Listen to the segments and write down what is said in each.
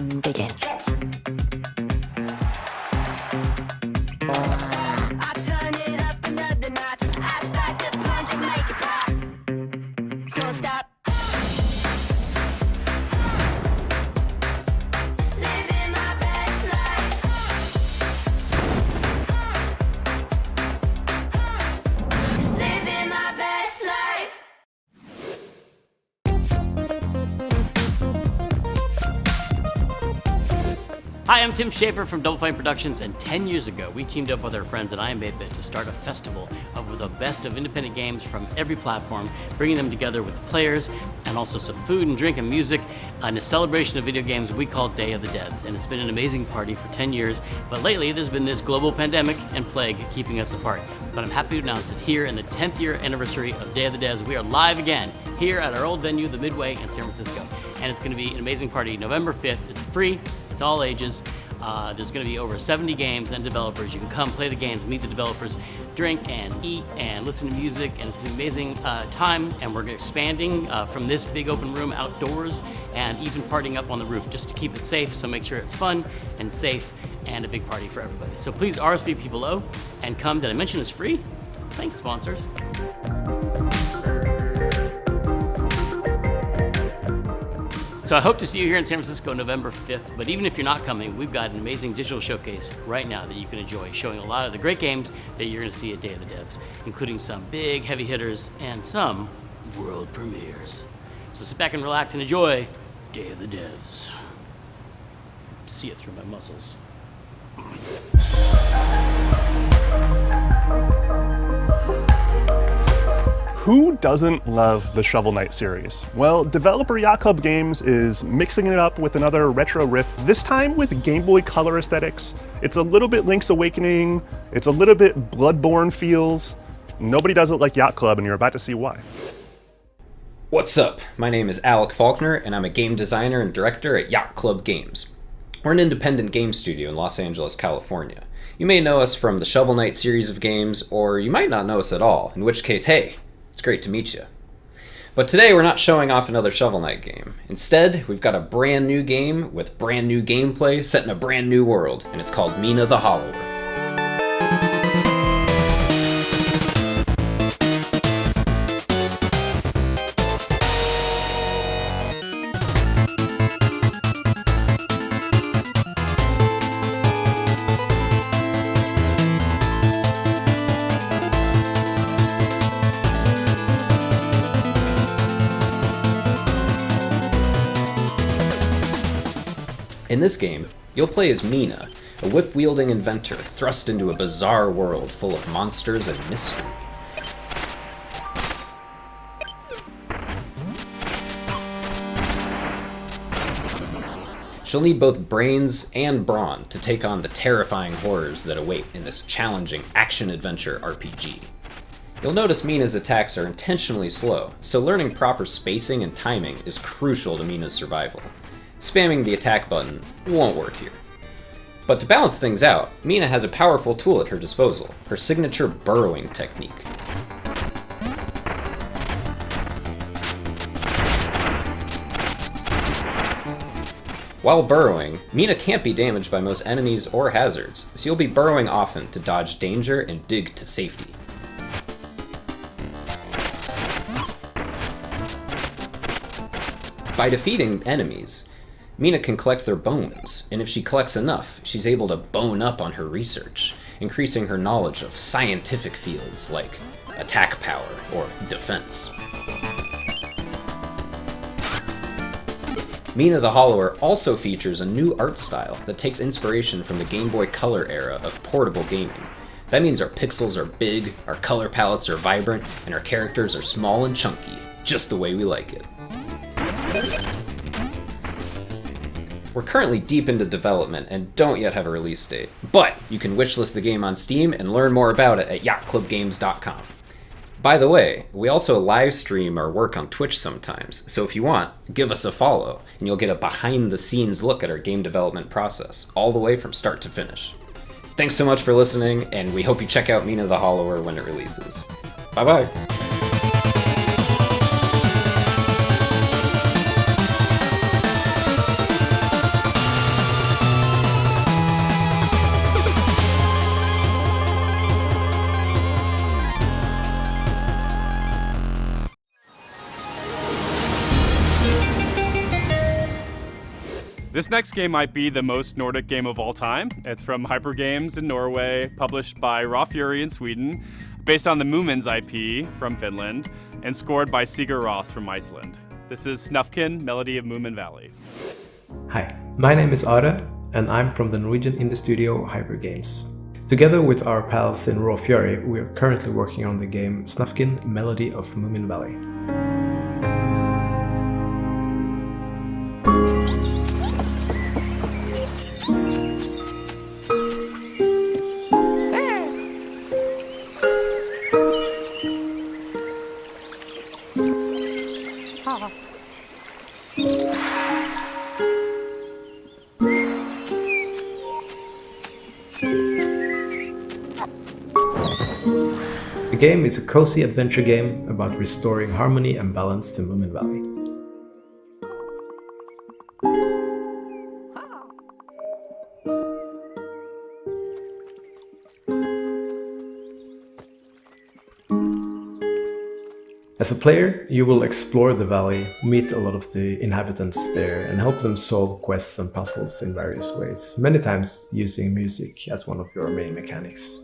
game begins. I turn it up another notch. I spike the punch and make it pop. Don't stop. Living my best life. Living my best life. Hi, I'm Tim Schafer from Double Fine Productions, and 10 years ago, we teamed up with our friends at iam8bit to start a festival of the best of independent games from every platform, bringing them together with the players and also some food and drink and music in a celebration of video games we call Day of the Devs. And it's been an amazing party for 10 years, but lately there's been this global pandemic and plague keeping us apart. But I'm happy to announce that here in the 10th year anniversary of Day of the Devs, we are live again here at our old venue, the Midway in San Francisco. And it's going to be an amazing party November 5th. It's free, it's all ages. There's going to be over 70 games and developers. You can come play the games, meet the developers, drink and eat and listen to music, and it's going to be an amazing time. And we're expanding from this big open room outdoors and even partying up on the roof just to keep it safe. So make sure it's fun and safe and a big party for everybody. So please RSVP below and come. Did I mention it's free? Thanks, sponsors. So I hope to see you here in San Francisco November 5th, but even if you're not coming, we've got an amazing digital showcase right now that you can enjoy, showing a lot of the great games that you're gonna see at Day of the Devs, including some big heavy hitters and some world premieres. So sit back and relax and enjoy Day of the Devs. See it through my muscles. Who doesn't love the Shovel Knight series? Well, developer Yacht Club Games is mixing it up with another retro riff, this time with Game Boy Color aesthetics. It's a little bit Link's Awakening, it's a little bit Bloodborne feels. Nobody does it like Yacht Club, and you're about to see why. What's up? My name is Alec Faulkner, and I'm a game designer and director at Yacht Club Games. We're an independent game studio in Los Angeles, California. You may know us from the Shovel Knight series of games, or you might not know us at all, in which case, hey, it's great to meet you. But today we're not showing off another Shovel Knight game. Instead, we've got a brand new game with brand new gameplay set in a brand new world, and it's called Mina the Hollower. In this game, you'll play as Mina, a whip-wielding inventor thrust into a bizarre world full of monsters and mystery. She'll need both brains and brawn to take on the terrifying horrors that await in this challenging action-adventure RPG. You'll notice Mina's attacks are intentionally slow, so learning proper spacing and timing is crucial to Mina's survival. Spamming the attack button won't work here. But to balance things out, Mina has a powerful tool at her disposal, her signature burrowing technique. While burrowing, Mina can't be damaged by most enemies or hazards, so you'll be burrowing often to dodge danger and dig to safety. By defeating enemies, Mina can collect their bones, and if she collects enough, she's able to bone up on her research, increasing her knowledge of scientific fields like attack power or defense. Mina the Hollower also features a new art style that takes inspiration from the Game Boy Color era of portable gaming. That means our pixels are big, our color palettes are vibrant, and our characters are small and chunky, just the way we like it. We're currently deep into development and don't yet have a release date, but you can wishlist the game on Steam and learn more about it at yachtclubgames.com. By the way, we also live stream our work on Twitch sometimes, so if you want, give us a follow, and you'll get a behind-the-scenes look at our game development process, all the way from start to finish. Thanks so much for listening, and we hope you check out Mina the Hollower when it releases. Bye-bye! This next game might be the most Nordic game of all time. It's from Hyper Games in Norway, published by Raw Fury in Sweden, based on the Moomins IP from Finland, and scored by Sigur Rós from Iceland. This is Snufkin, Melody of Moomin Valley. Hi, my name is Are, and I'm from the Norwegian indie studio Hyper Games. Together with our pals in Raw Fury, we are currently working on the game Snufkin, Melody of Moomin Valley. The game is a cozy adventure game about restoring harmony and balance to Moomin Valley. As a player, you will explore the valley, meet a lot of the inhabitants there, and help them solve quests and puzzles in various ways, many times using music as one of your main mechanics.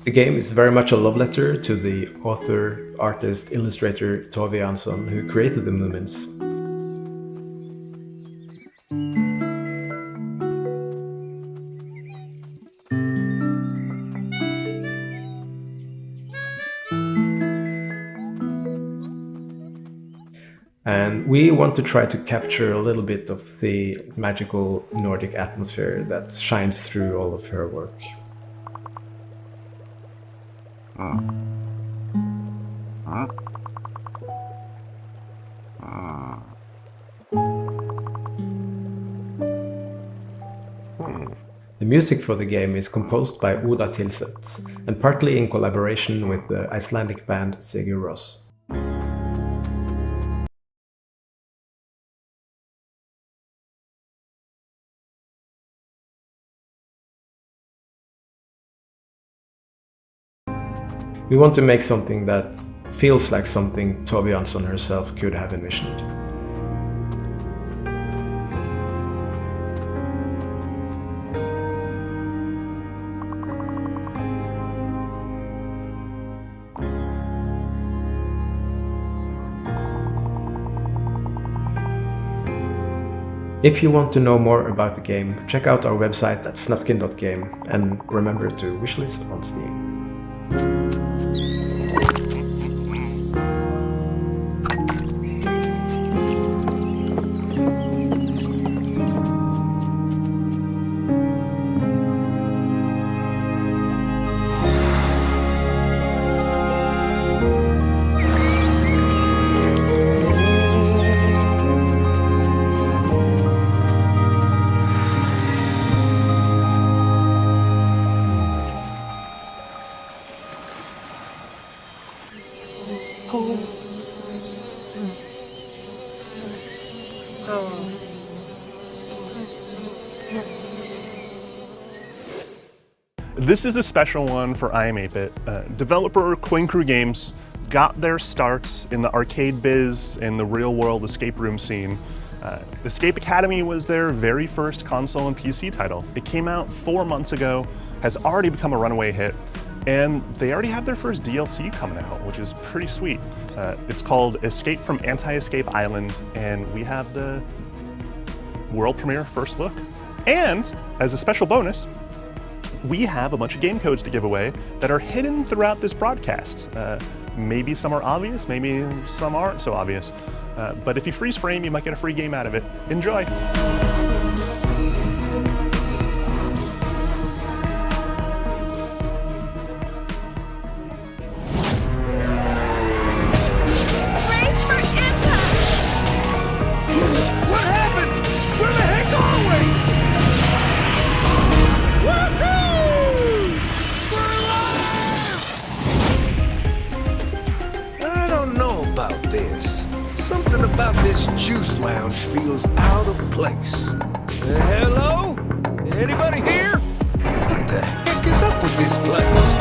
The game is very much a love letter to the author, artist, illustrator Tove Jansson, who created the Moomins. And we want to try to capture a little bit of the magical Nordic atmosphere that shines through all of her work. The music for the game is composed by Oda Tilset, and partly in collaboration with the Icelandic band Sigur Rós. We want to make something that feels like something Tove Jansson herself could have envisioned. If you want to know more about the game, check out our website at snufkin.game and remember to wishlist on Steam. This is a special one for I Am 8-Bit. Developer Coin Crew Games got their starts in the arcade biz and the real-world escape room scene. Escape Academy was their very first console and PC title. It came out 4 months ago, has already become a runaway hit, and they already have their first DLC coming out, which is pretty sweet. It's called Escape from Anti-Escape Island, and we have the world premiere first look. And as a special bonus, we have a bunch of game codes to give away that are hidden throughout this broadcast. Maybe some are obvious, maybe some aren't so obvious. But if you freeze frame, you might get a free game out of it. Enjoy! Brace for impact! What happened? Where the heck are we? Woohoo! We're alive! I don't know about this. Something about this juice lounge feels out of place. Hello? Anybody here? What the heck is up with this place?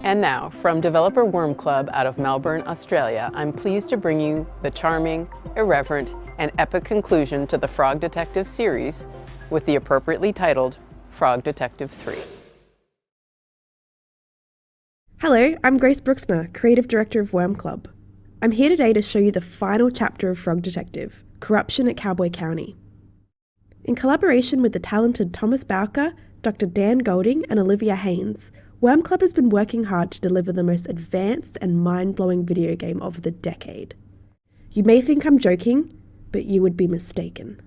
And now, from developer Worm Club out of Melbourne, Australia, I'm pleased to bring you the charming, irreverent, and epic conclusion to the Frog Detective series with the appropriately titled Frog Detective 3. Hello, I'm Grace Brooksner, Creative Director of Worm Club. I'm here today to show you the final chapter of Frog Detective, Corruption at Cowboy County. In collaboration with the talented Thomas Bowker, Dr. Dan Golding, and Olivia Haynes, Worm Club has been working hard to deliver the most advanced and mind-blowing video game of the decade. You may think I'm joking, but you would be mistaken.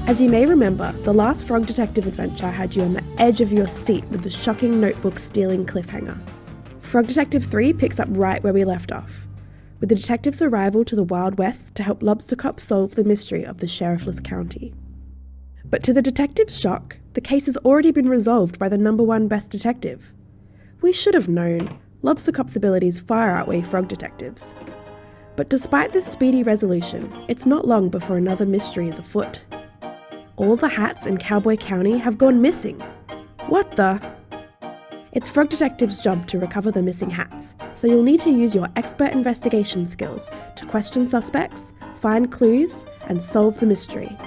As you may remember, the last Frog Detective adventure had you on the edge of your seat with the shocking notebook-stealing cliffhanger. Frog Detective 3 picks up right where we left off, with the detective's arrival to the Wild West to help lobster cops solve the mystery of the sheriffless county. But to the detective's shock, the case has already been resolved by the #1 best detective. We should have known, lobster cops' abilities far outweigh Frog Detective's. But despite this speedy resolution, it's not long before another mystery is afoot. All the hats in Cowboy County have gone missing. What the? It's Frog Detective's job to recover the missing hats, so you'll need to use your expert investigation skills to question suspects, find clues, and solve the mystery.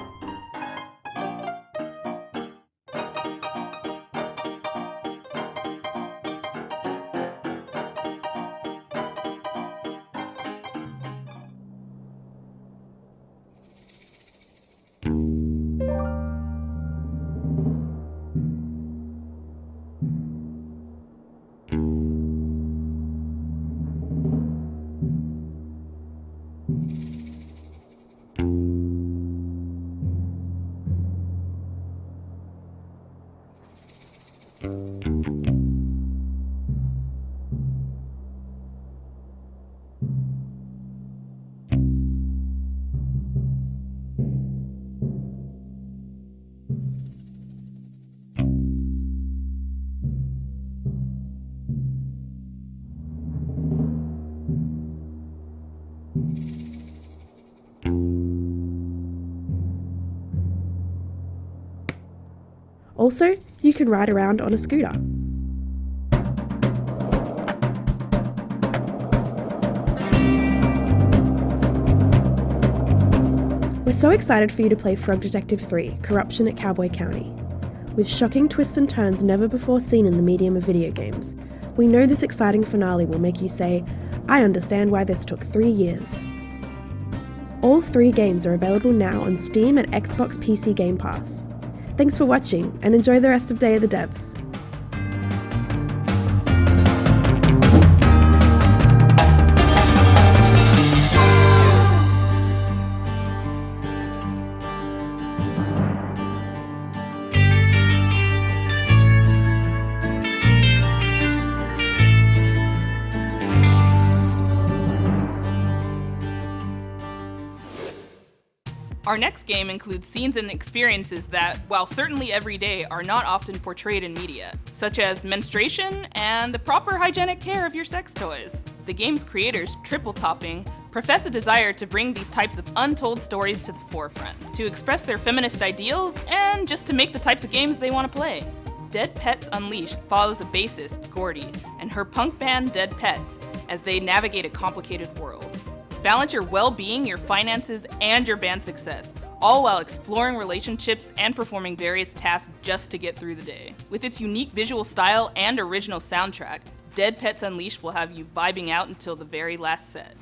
Also, you can ride around on a scooter. We're so excited for you to play Frog Detective 3, Corruption at Cowboy County. With shocking twists and turns never before seen in the medium of video games, we know this exciting finale will make you say, I understand why this took 3 years. All 3 games are available now on Steam and Xbox PC Game Pass. Thanks for watching, and enjoy the rest of Day of the Devs. Our next game includes scenes and experiences that, while certainly everyday, are not often portrayed in media, such as menstruation and the proper hygienic care of your sex toys. The game's creators, Triple Topping, profess a desire to bring these types of untold stories to the forefront, to express their feminist ideals, and just to make the types of games they want to play. Dead Pets Unleashed follows a bassist, Gordy, and her punk band Dead Pets as they navigate a complicated world. Balance your well-being, your finances, and your band's success, all while exploring relationships and performing various tasks just to get through the day. With its unique visual style and original soundtrack, Dead Pets Unleashed will have you vibing out until the very last set.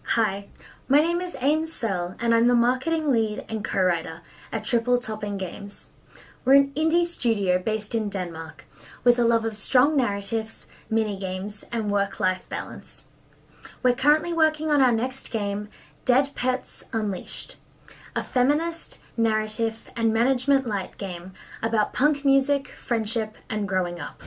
Hi, my name is Ames Searle, and I'm the marketing lead and co-writer at Triple Topping Games. We're an indie studio based in Denmark, with a love of strong narratives, minigames, and work-life balance. We're currently working on our next game, Dead Pets Unleashed, a feminist, narrative, and management light game about punk music, friendship, and growing up.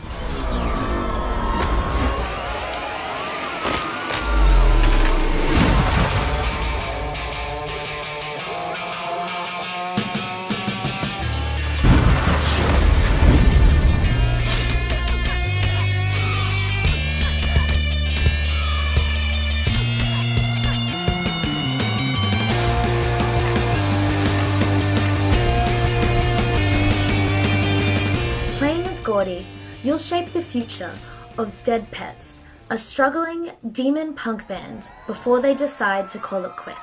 You'll shape the future of Dead Pets, a struggling demon punk band, before they decide to call it quits.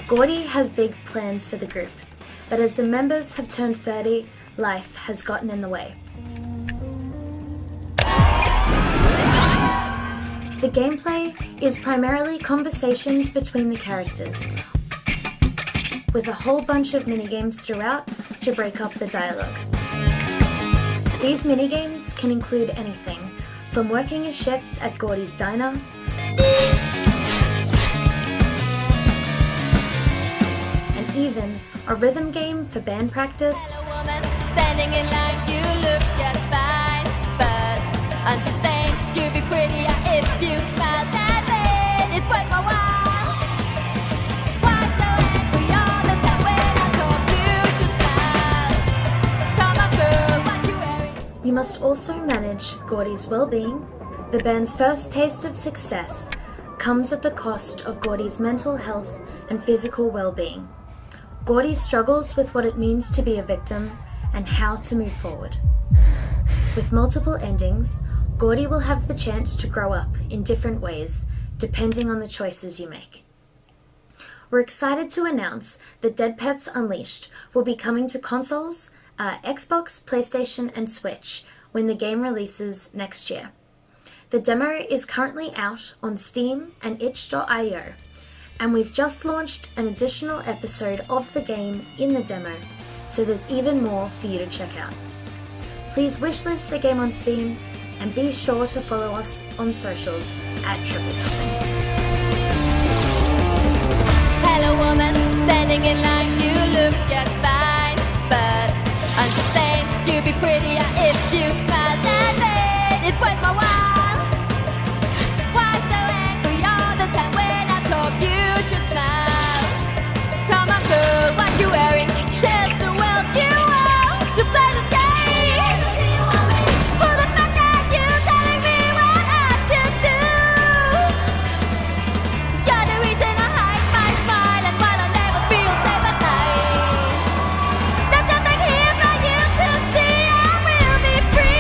Gordy has big plans for the group, but as the members have turned 30, life has gotten in the way. The gameplay is primarily conversations between the characters, with a whole bunch of minigames throughout to break up the dialogue. These minigames can include anything, from working a shift at Gordy's diner, and even a rhythm game for band practice, Standing in line, you look just fine, but understand you'd be prettier if you smiled that way. It broke my wall. Why so angry all the time when I told you to smile? Come on, girl, what you wearing? You must also manage Gordy's well-being. The band's first taste of success comes at the cost of Gordy's mental health and physical well-being. Gordy struggles with what it means to be a victim and how to move forward. With multiple endings, Gordy will have the chance to grow up in different ways, depending on the choices you make. We're excited to announce that Dead Pets Unleashed will be coming to consoles, Xbox, PlayStation, and Switch when the game releases next year. The demo is currently out on Steam and itch.io, and we've just launched an additional episode of the game in the demo, so there's even more for you to check out. Please wishlist the game on Steam, and be sure to follow us on socials at Triple Topping. Hello, woman, standing in line, you look just fine, but understand you'd be prettier if you smiled that way. It broke my wall. Why so angry all the time when I told you should smile? Come on, girl, what you wearing? Tells the world you want to play this game. For the fact that you telling me what I should do. You're the reason I hide my smile, and while I never feel safe at night, there's nothing here for you to see. I will be free.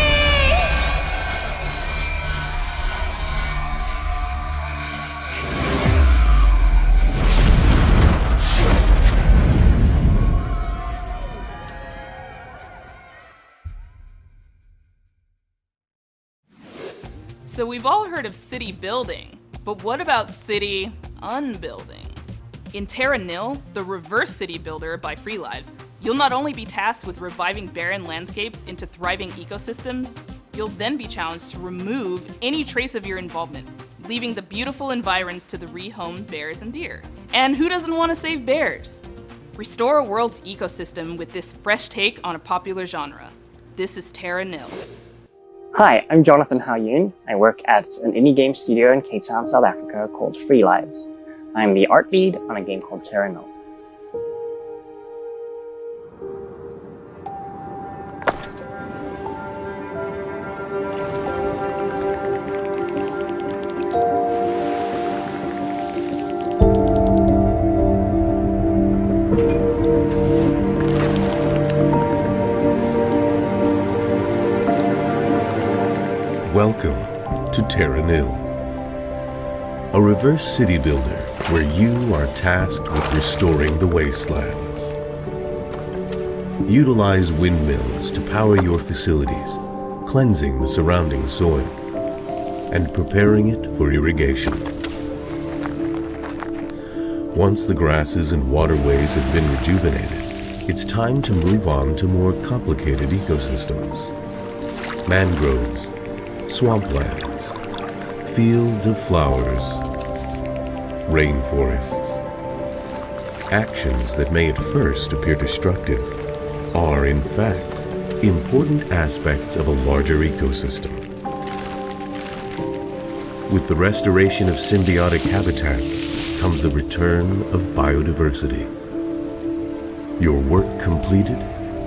So we've all heard of city building, but what about city unbuilding? In Terra Nil, the reverse city builder by Free Lives, you'll not only be tasked with reviving barren landscapes into thriving ecosystems, you'll then be challenged to remove any trace of your involvement, leaving the beautiful environs to the rehomed bears and deer. And who doesn't want to save bears? Restore a world's ecosystem with this fresh take on a popular genre. This is Terra Nil. Hi, I'm Jonathan Hayoon. I work at an indie game studio in Cape Town, South Africa called Free Lives. I'm the art lead on a game called Terra Nil. Welcome to Terra Nil, a reverse city builder where you are tasked with restoring the wastelands. Utilize windmills to power your facilities, cleansing the surrounding soil and preparing it for irrigation. Once the grasses and waterways have been rejuvenated, it's time to move on to more complicated ecosystems. Mangroves, swamplands, fields of flowers, rainforests. Actions that may at first appear destructive are, in fact, important aspects of a larger ecosystem. With the restoration of symbiotic habitats comes the return of biodiversity. Your work completed,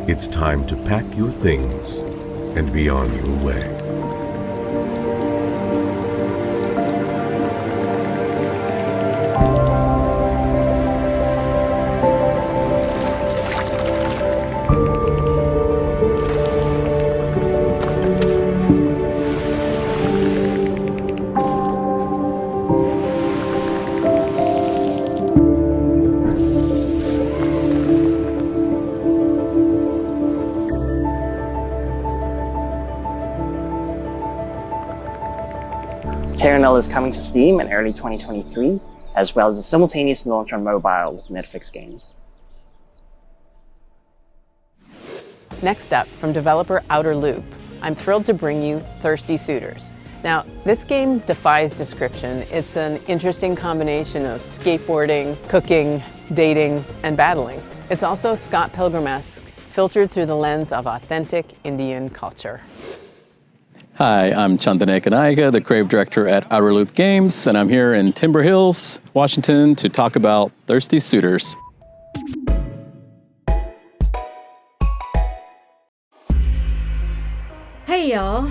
it's time to pack your things and be on your way. Terranil is coming to Steam in early 2023, as well as a simultaneous launch on mobile with Netflix games. Next up, from developer Outer Loop, I'm thrilled to bring you Thirsty Suitors. Now, this game defies description. It's an interesting combination of skateboarding, cooking, dating, and battling. It's also Scott Pilgrim-esque, filtered through the lens of authentic Indian culture. Hi, I'm Chandaneka Naika, the creative director at Outer Loop Games, and I'm here in Timber Hills, Washington, to talk about Thirsty Suitors. Hey y'all,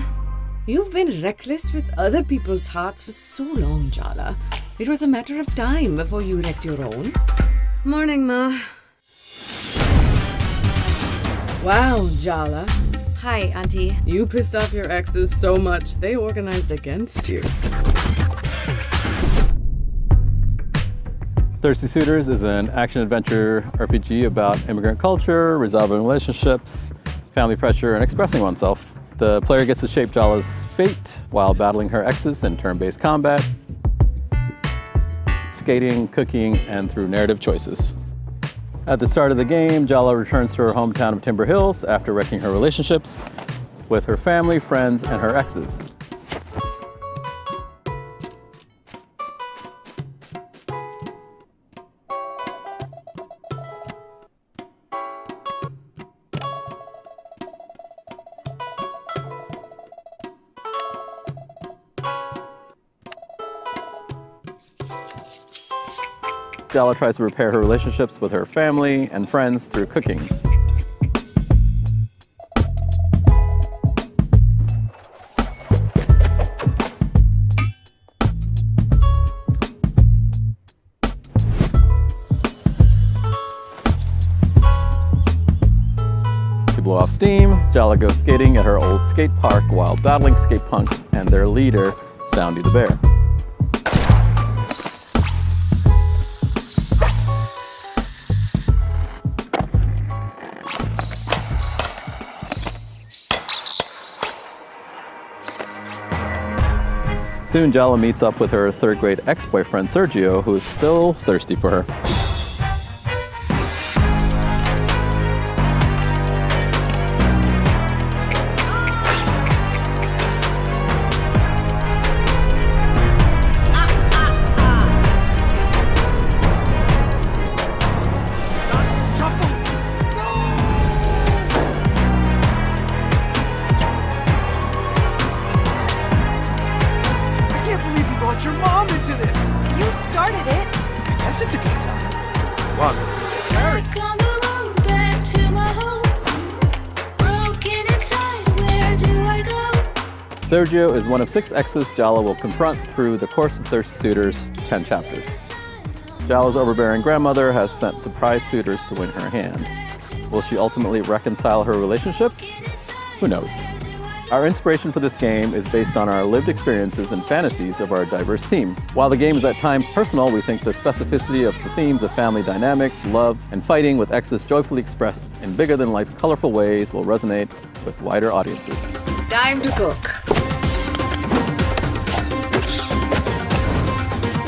you've been reckless with other people's hearts for so long, Jala. It was a matter of time before you wrecked your own. Morning, Ma. Wow, Jala. Hi, Auntie. You pissed off your exes so much, they organized against you. Thirsty Suitors is an action-adventure RPG about immigrant culture, resolving relationships, family pressure, and expressing oneself. The player gets to shape Jala's fate while battling her exes in turn-based combat, skating, cooking, and through narrative choices. At the start of the game, Jala returns to her hometown of Timber Hills after wrecking her relationships with her family, friends, and her exes. Jala tries to repair her relationships with her family and friends through cooking. To blow off steam, Jala goes skating at her old skate park while battling skate punks and their leader, Soundy the Bear. Soon, Jala meets up with her third-grade ex-boyfriend, Sergio, who is still thirsty for her. Your mom into this! You started it! I guess it's a good sign. Wow. Sergio is one of 6 exes Jala will confront through the course of Thirsty Suitors' 10 chapters. Jala's overbearing grandmother has sent surprise suitors to win her hand. Will she ultimately reconcile her relationships? Who knows? Our inspiration for this game is based on our lived experiences and fantasies of our diverse team. While the game is at times personal, we think the specificity of the themes of family dynamics, love, and fighting with exes joyfully expressed in bigger-than-life colorful ways will resonate with wider audiences. Time to cook.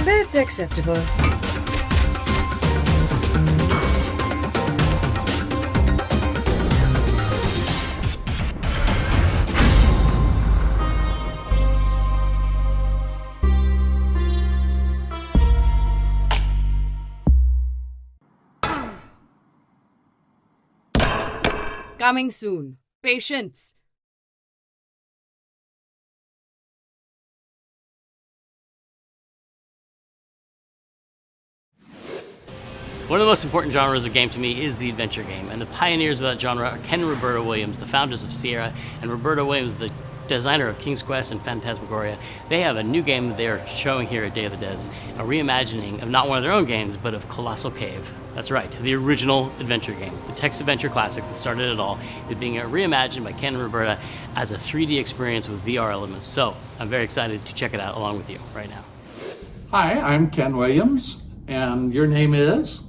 That's acceptable. Coming soon. Patience. One of the most important genres of game to me is the adventure game, and the pioneers of that genre are Ken and Roberta Williams, the founders of Sierra, and Roberta Williams, the designer of King's Quest and Phantasmagoria. They have a new game that they are showing here at Day of the Dead, a reimagining of not one of their own games, but of Colossal Cave. That's right, the original adventure game, the text adventure classic that started it all, is being reimagined by Ken and Roberta as a 3D experience with VR elements. So I'm very excited to check it out along with you right now. Hi, I'm Ken Williams, and your name is?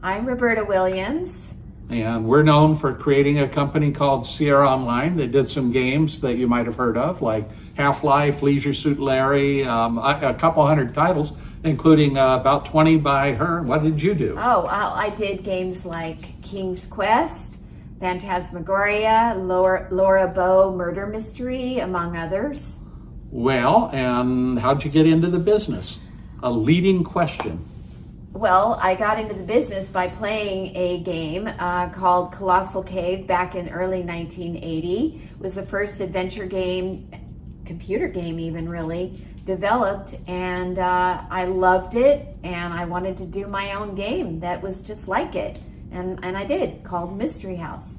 I'm Roberta Williams. and we're known for creating a company called Sierra Online. They did some games that you might have heard of, like Half-Life, Leisure Suit Larry, a couple hundred titles, including about 20 by her. What did you do? Oh, I did games like King's Quest, Phantasmagoria, Laura Bow Murder Mystery, among others. Well, and how'd you get into the business? A leading question. Well, I got into the business by playing a game called Colossal Cave back in early 1980. It was the first adventure game, computer game even really, developed, and I loved it, and I wanted to do my own game that was just like it, and I did, called Mystery House.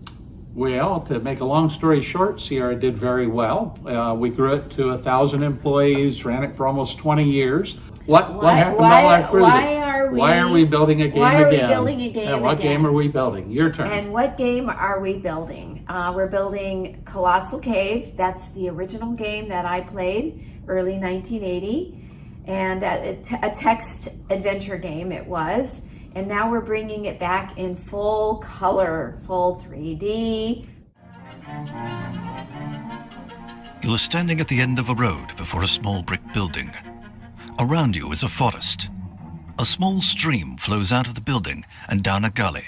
Well, to make a long story short, Sierra did very well. We grew it to 1,000 employees, ran it for almost 20 years. What happened to All Cruising? Why are we building a game again? Why are we building a game and what again? game are we building? Your turn. And what game are we building? We're building Colossal Cave. That's the original game that I played early 1980, and a text adventure game it was. And now we're bringing it back in full color, full 3D. You're standing at the end of a road before a small brick building. Around you is a forest. A small stream flows out of the building and down a gully.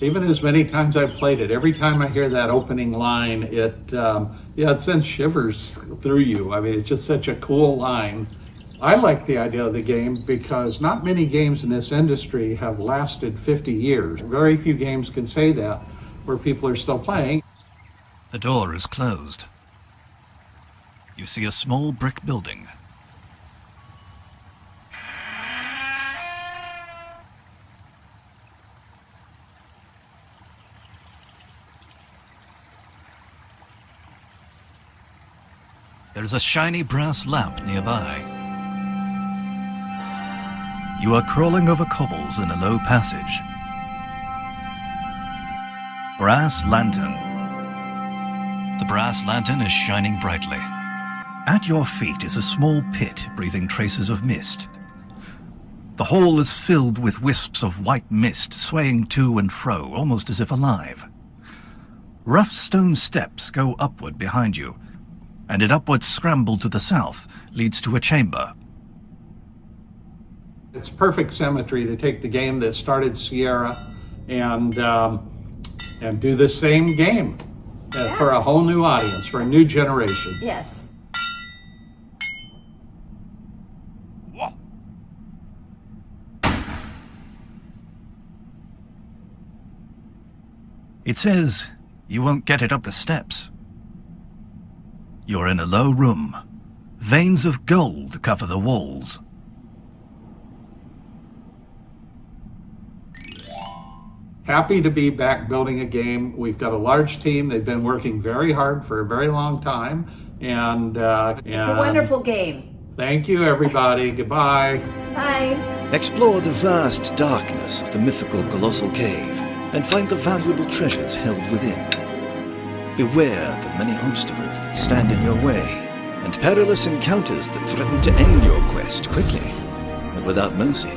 Even as many times I've played it, every time I hear that opening line, it sends shivers through you. I mean, it's just such a cool line. I like the idea of the game because not many games in this industry have lasted 50 years. Very few games can say that, where people are still playing. The door is closed. You see a small brick building. There's a shiny brass lamp nearby. You are crawling over cobbles in a low passage. Brass lantern. The brass lantern is shining brightly. At your feet is a small pit breathing traces of mist. The hall is filled with wisps of white mist swaying to and fro, almost as if alive. Rough stone steps go upward behind you, and an upward scramble to the south leads to a chamber. It's perfect symmetry to take the game that started Sierra and do the same game for a whole new audience, for a new generation. Yes. It says you won't get it up the steps. You're in a low room. Veins of gold cover the walls. Happy to be back building a game. We've got a large team. They've been working very hard for a very long time. And it's a wonderful game. Thank you, everybody. Goodbye. Bye. Explore the vast darkness of the mythical Colossal Cave and find the valuable treasures held within. Beware the many obstacles that stand in your way and perilous encounters that threaten to end your quest quickly and without mercy.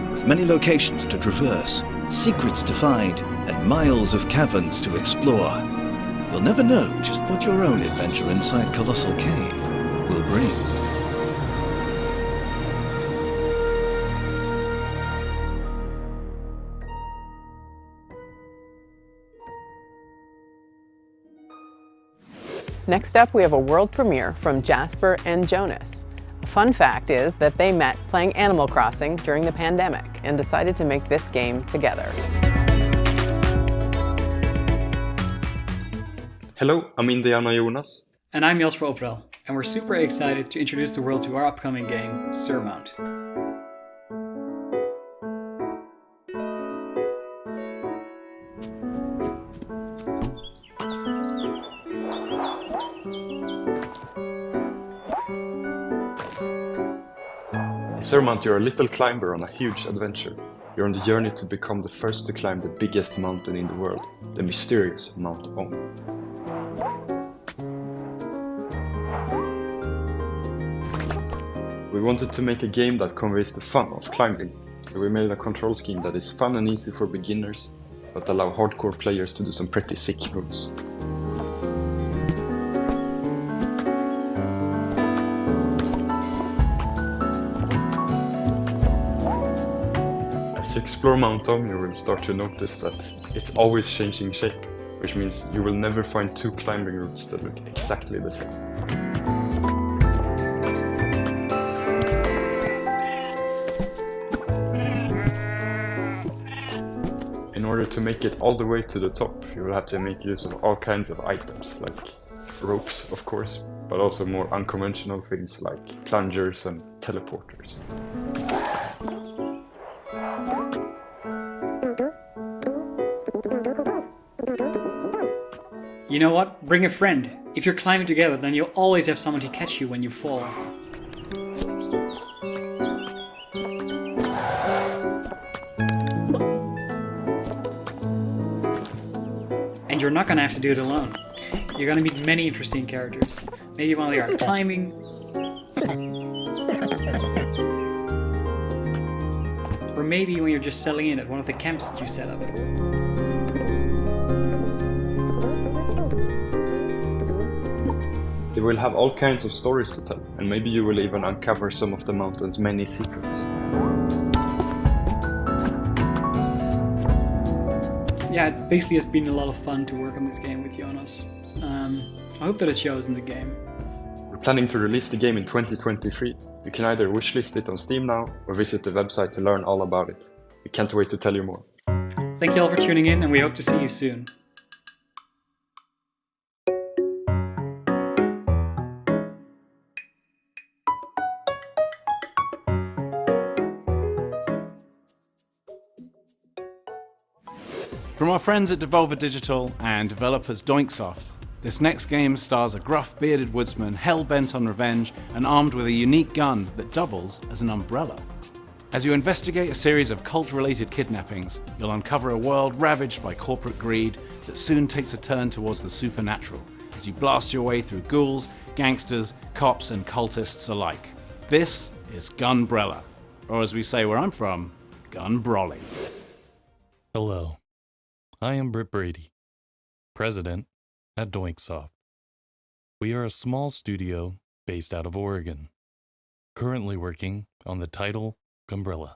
With many locations to traverse, secrets to find, and miles of caverns to explore, you'll never know just what your own adventure inside Colossal Cave will bring. Next up, we have a world premiere from Jasper and Jonas. A fun fact is that they met playing Animal Crossing during the pandemic and decided to make this game together. Hello, I'm Indiana Jonas. And I'm Jasper Oprel, and we're super excited to introduce the world to our upcoming game, Surmount. In Surmount, you're a little climber on a huge adventure. You're on the journey to become the first to climb the biggest mountain in the world, the mysterious Mount Ong. We wanted to make a game that conveys the fun of climbing, so we made a control scheme that is fun and easy for beginners, but allow hardcore players to do some pretty sick moves. As you explore Mount Dom, you will start to notice that it's always changing shape, which means you will never find two climbing routes that look exactly the same. In order to make it all the way to the top, you will have to make use of all kinds of items, like ropes, of course, but also more unconventional things like plungers and teleporters. You know what? Bring a friend. If you're climbing together, then you'll always have someone to catch you when you fall. And you're not gonna have to do it alone. You're gonna meet many interesting characters. Maybe while you are climbing. Or maybe when you're just settling in at one of the camps that you set up. They will have all kinds of stories to tell, and maybe you will even uncover some of the mountain's many secrets. Yeah, it basically has been a lot of fun to work on this game with Jonas. I hope that it shows in the game. We're planning to release the game in 2023. You can either wishlist it on Steam now, or visit the website to learn all about it. We can't wait to tell you more. Thank you all for tuning in, and we hope to see you soon. From our friends at Devolver Digital and developers Doinksoft, this next game stars a gruff bearded woodsman hell-bent on revenge and armed with a unique gun that doubles as an umbrella. As you investigate a series of cult-related kidnappings, you'll uncover a world ravaged by corporate greed that soon takes a turn towards the supernatural as you blast your way through ghouls, gangsters, cops and cultists alike. This is Gunbrella, or as we say where I'm from, Gunbrolly. Hello. I am Britt Brady, president at Doinksoft. We are a small studio based out of Oregon, currently working on the title Gunbrella.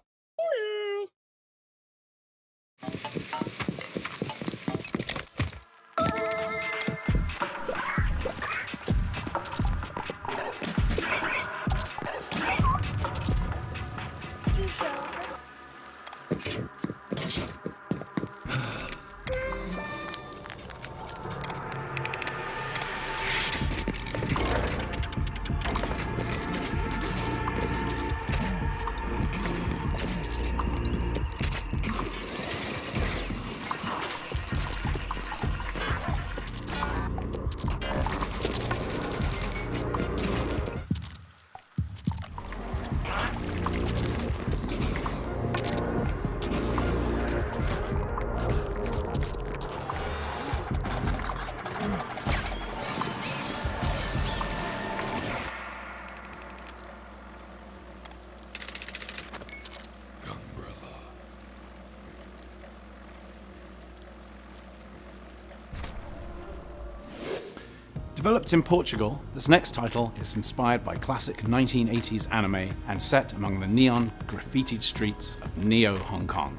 Developed in Portugal, this next title is inspired by classic 1980s anime and set among the neon, graffitied streets of Neo Hong Kong.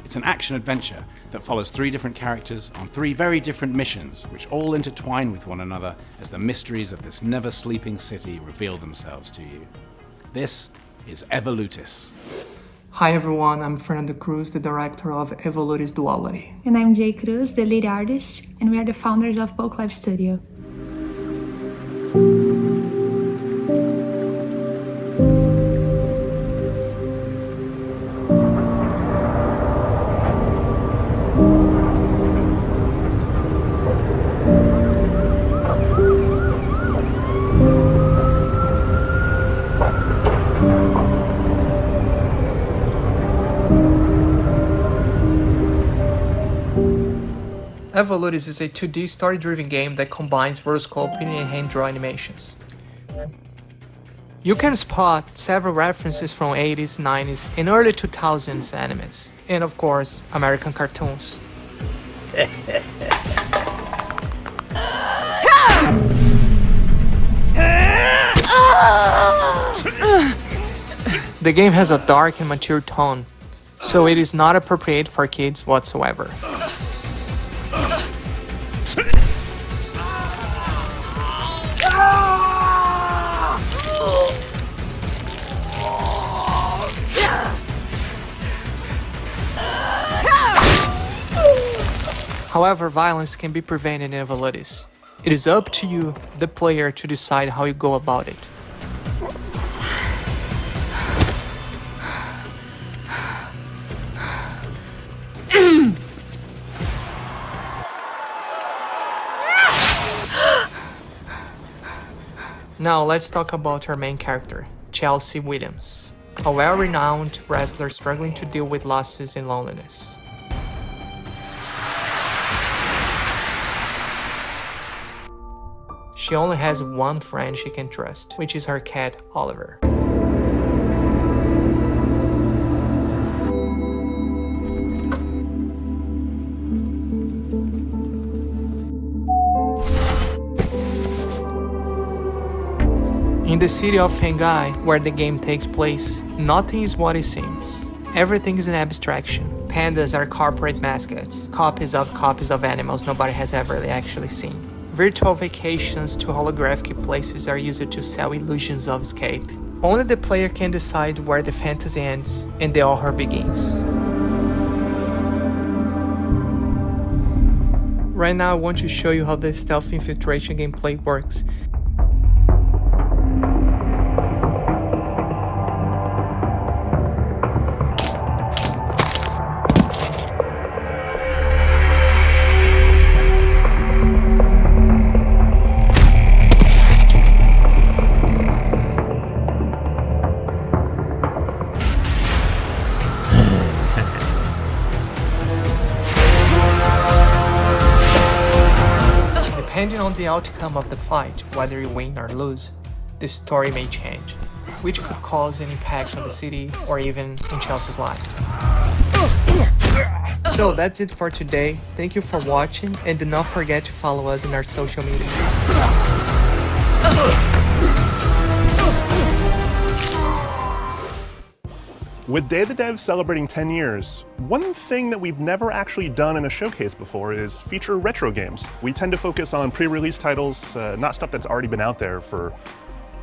It's an action-adventure that follows 3 different characters on 3 very different missions, which all intertwine with one another as the mysteries of this never-sleeping city reveal themselves to you. This is Evolutis. Hi everyone, I'm Fernando Cruz, the director of Evolutis Duality. And I'm Jay Cruz, the lead artist, and we are the founders of Poke Live Studio. Evolutis is a 2D story-driven game that combines rotoscoping and hand-drawn animations. You can spot several references from 80s, 90s, and early 2000s animes, and of course, American cartoons. The game has a dark and mature tone, so it is not appropriate for kids whatsoever. However, violence can be prevented in Validis. It is up to you, the player, to decide how you go about it. Now let's talk about our main character, Chelsea Williams, a well-renowned wrestler struggling to deal with losses and loneliness. She only has one friend she can trust, which is her cat, Oliver. In the city of Shanghai, where the game takes place, nothing is what it seems. Everything is an abstraction. Pandas are corporate mascots, copies of animals nobody has ever actually seen. Virtual vacations to holographic places are used to sell illusions of escape. Only the player can decide where the fantasy ends and the horror begins. Right now I want to show you how the stealth infiltration gameplay works. Depending on the outcome of the fight, whether you win or lose, the story may change, which could cause an impact on the city or even in Chelsea's life. So that's it for today. Thank you for watching and do not forget to follow us in our social media. With Day of the Devs celebrating 10 years, one thing that we've never actually done in a showcase before is feature retro games. We tend to focus on pre-release titles, not stuff that's already been out there for,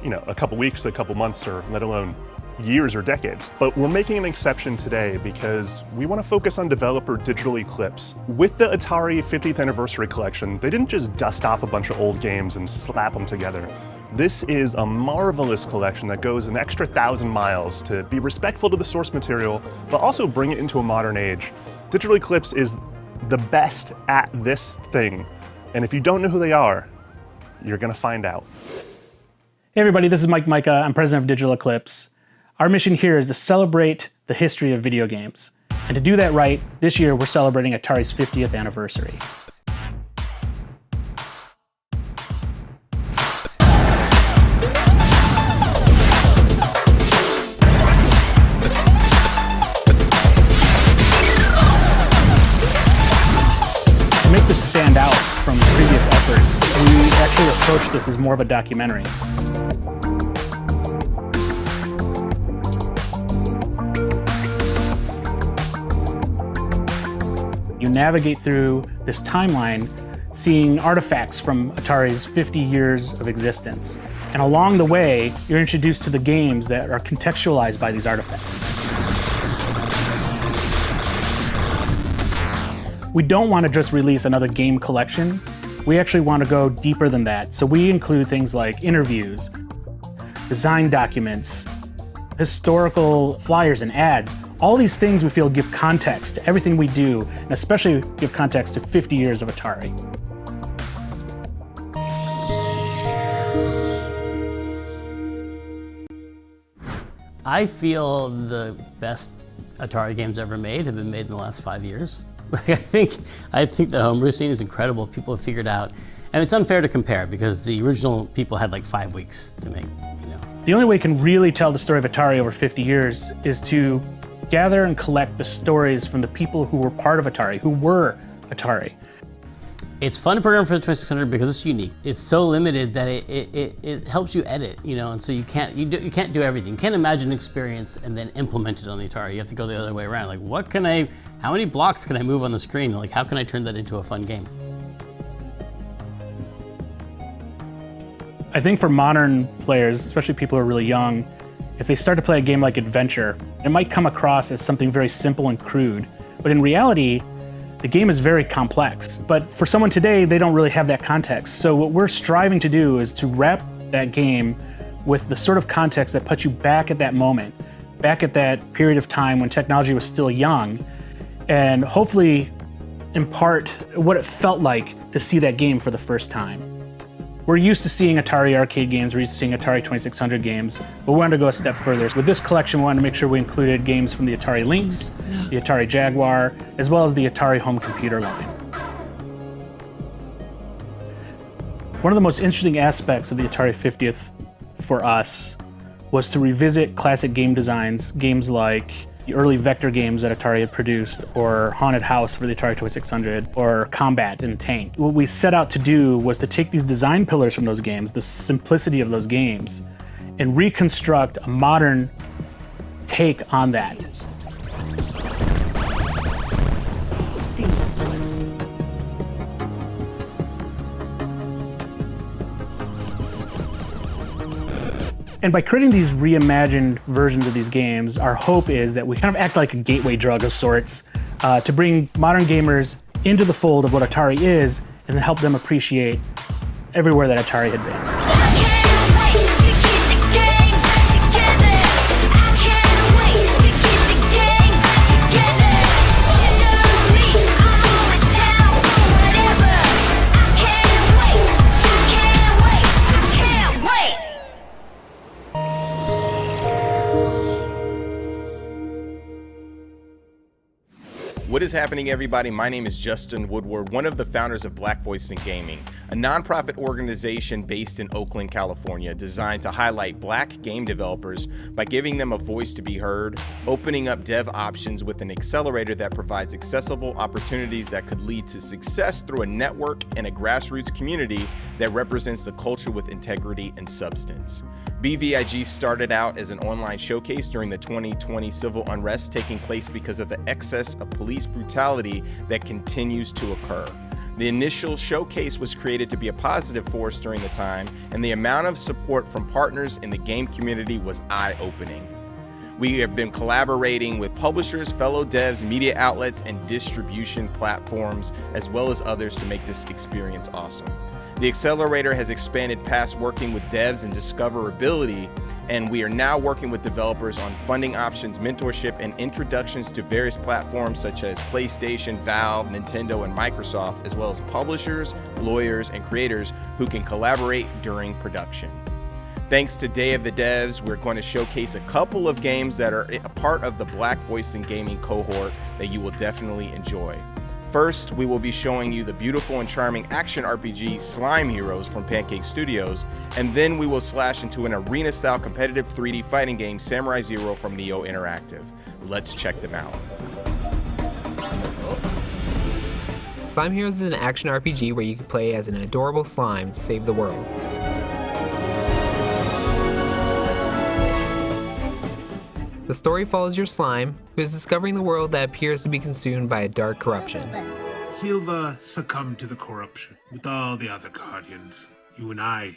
a couple weeks, a couple months, or let alone years or decades. But we're making an exception today because we want to focus on developer digital eclipse. With the Atari 50th Anniversary Collection, they didn't just dust off a bunch of old games and slap them together. This is a marvelous collection that goes an extra 1,000 miles to be respectful to the source material, but also bring it into a modern age. Digital Eclipse is the best at this thing, and if you don't know who they are, you're gonna find out. Hey everybody, this is Mike Micah. I'm president of Digital Eclipse. Our mission here is to celebrate the history of video games. And to do that right, this year we're celebrating Atari's 50th anniversary. To make this stand out from previous efforts, we actually approached this as more of a documentary. You navigate through this timeline, seeing artifacts from Atari's 50 years of existence. And along the way, you're introduced to the games that are contextualized by these artifacts. We don't want to just release another game collection. We actually want to go deeper than that. So we include things like interviews, design documents, historical flyers and ads. All these things we feel give context to everything we do, and especially give context to 50 years of Atari. I feel the best Atari games ever made have been made in the last 5 years. I think the homebrew scene is incredible. People have figured out, and it's unfair to compare because the original people had like 5 weeks to make, The only way you can really tell the story of Atari over 50 years is to gather and collect the stories from the people who were part of Atari, who were Atari. It's fun to program for the 2600 because it's unique. It's so limited that it helps you edit, and so you can't do everything. You can't imagine an experience and then implement it on the Atari. You have to go the other way around. Like, how many blocks can I move on the screen? Like, how can I turn that into a fun game? I think for modern players, especially people who are really young, if they start to play a game like Adventure, it might come across as something very simple and crude. But in reality, the game is very complex. But for someone today, they don't really have that context. So what we're striving to do is to wrap that game with the sort of context that puts you back at that moment, back at that period of time when technology was still young, and hopefully impart what it felt like to see that game for the first time. We're used to seeing Atari arcade games, we're used to seeing Atari 2600 games, but we wanted to go a step further. With this collection, we wanted to make sure we included games from the Atari Lynx, the Atari Jaguar, as well as the Atari home computer line. One of the most interesting aspects of the Atari 50th for us was to revisit classic game designs, games like the early vector games that Atari had produced, or Haunted House for the Atari 2600, or Combat and Tank. What we set out to do was to take these design pillars from those games, the simplicity of those games, and reconstruct a modern take on that. And by creating these reimagined versions of these games, our hope is that we kind of act like a gateway drug of sorts to bring modern gamers into the fold of what Atari is and then help them appreciate everywhere that Atari had been. What is happening, everybody? My name is Justin Woodward, one of the founders of Black Voice in Gaming, a nonprofit organization based in Oakland, California, designed to highlight Black game developers by giving them a voice to be heard, opening up dev options with an accelerator that provides accessible opportunities that could lead to success through a network and a grassroots community that represents the culture with integrity and substance. BVIG started out as an online showcase during the 2020 civil unrest taking place because of the excess of police brutality that continues to occur. The initial showcase was created to be a positive force during the time, and the amount of support from partners in the game community was eye-opening. We have been collaborating with publishers, fellow devs, media outlets, and distribution platforms, as well as others to make this experience awesome. The accelerator has expanded past working with devs and discoverability, and we are now working with developers on funding options, mentorship, and introductions to various platforms such as PlayStation, Valve, Nintendo, and Microsoft, as well as publishers, lawyers, and creators who can collaborate during production. Thanks to Day of the Devs, we're going to showcase a couple of games that are a part of the Black Voice in Gaming cohort that you will definitely enjoy. First, we will be showing you the beautiful and charming action RPG Slime Heroes from Pancake Studios, and then we will slash into an arena-style competitive 3D fighting game Samurai Zero from Neo Interactive. Let's check them out. Slime Heroes is an action RPG where you can play as an adorable slime to save the world. The story follows your slime, who is discovering the world that appears to be consumed by a dark corruption. Silva succumbed to the corruption with all the other guardians. You and I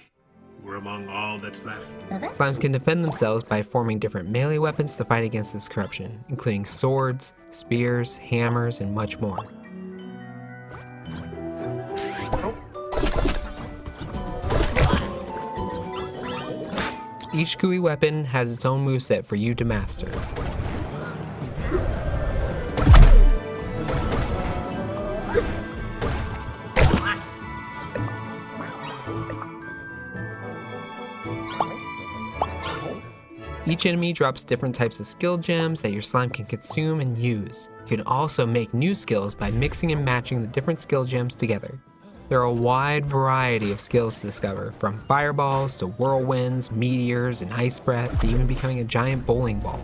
were among all that's left. Slimes can defend themselves by forming different melee weapons to fight against this corruption, including swords, spears, hammers, and much more. Each GUI weapon has its own moveset for you to master. Each enemy drops different types of skill gems that your slime can consume and use. You can also make new skills by mixing and matching the different skill gems together. There are a wide variety of skills to discover, from fireballs to whirlwinds, meteors, and ice breath, to even becoming a giant bowling ball.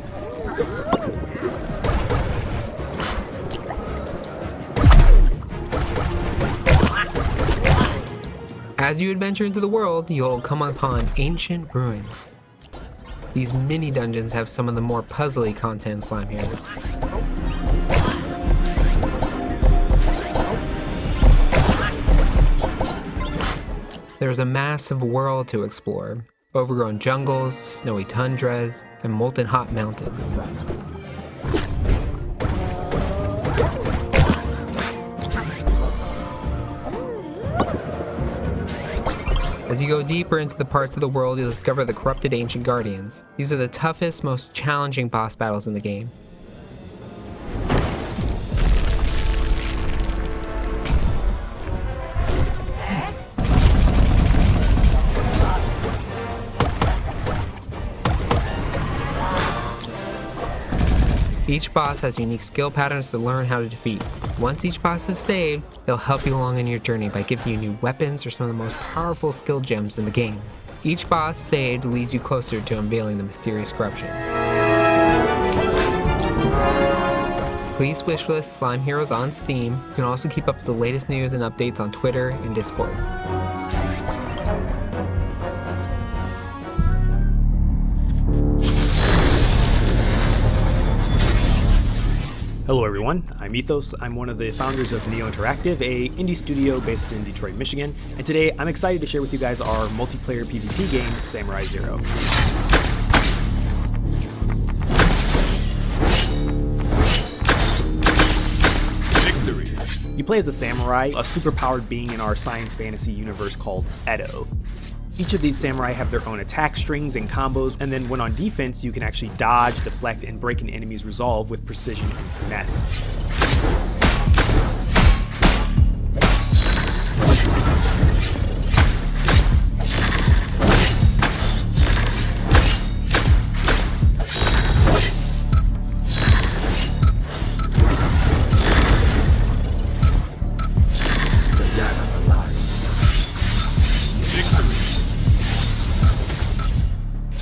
As you adventure into the world, you'll come upon ancient ruins. These mini dungeons have some of the more puzzly content in Slime Heroes. There's a massive world to explore, overgrown jungles, snowy tundras, and molten hot mountains. As you go deeper into the parts of the world, you'll discover the corrupted ancient guardians. These are the toughest, most challenging boss battles in the game. Each boss has unique skill patterns to learn how to defeat. Once each boss is saved, they'll help you along in your journey by giving you new weapons or some of the most powerful skill gems in the game. Each boss saved leads you closer to unveiling the mysterious corruption. Please wishlist Slime Heroes on Steam. You can also keep up with the latest news and updates on Twitter and Discord. Hello everyone, I'm Ethos. I'm one of the founders of Neo Interactive, a indie studio based in Detroit, Michigan, and today I'm excited to share with you guys our multiplayer PvP game, Samurai Zero. Victory! You play as a samurai, a superpowered being in our science fantasy universe called Edo. Each of these samurai have their own attack strings and combos, and then when on defense, you can actually dodge, deflect, and break an enemy's resolve with precision and finesse.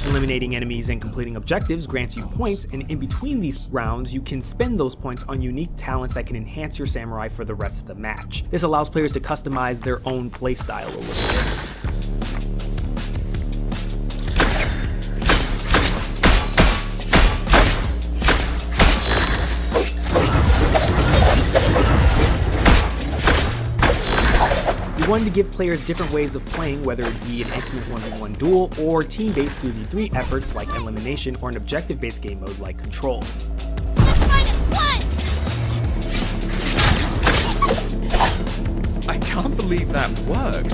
Eliminating enemies and completing objectives grants you points, and in between these rounds, you can spend those points on unique talents that can enhance your samurai for the rest of the match. This allows players to customize their own playstyle a little bit. We wanted to give players different ways of playing, whether it be an intimate 1v1 duel or team-based 3v3 efforts like elimination or an objective-based game mode like Control. I can't believe that worked.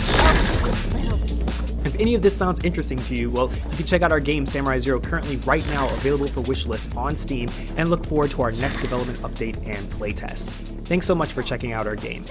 If any of this sounds interesting to you, well, you can check out our game Samurai Zero currently right now available for wishlist on Steam, and look forward to our next development update and playtest. Thanks so much for checking out our game.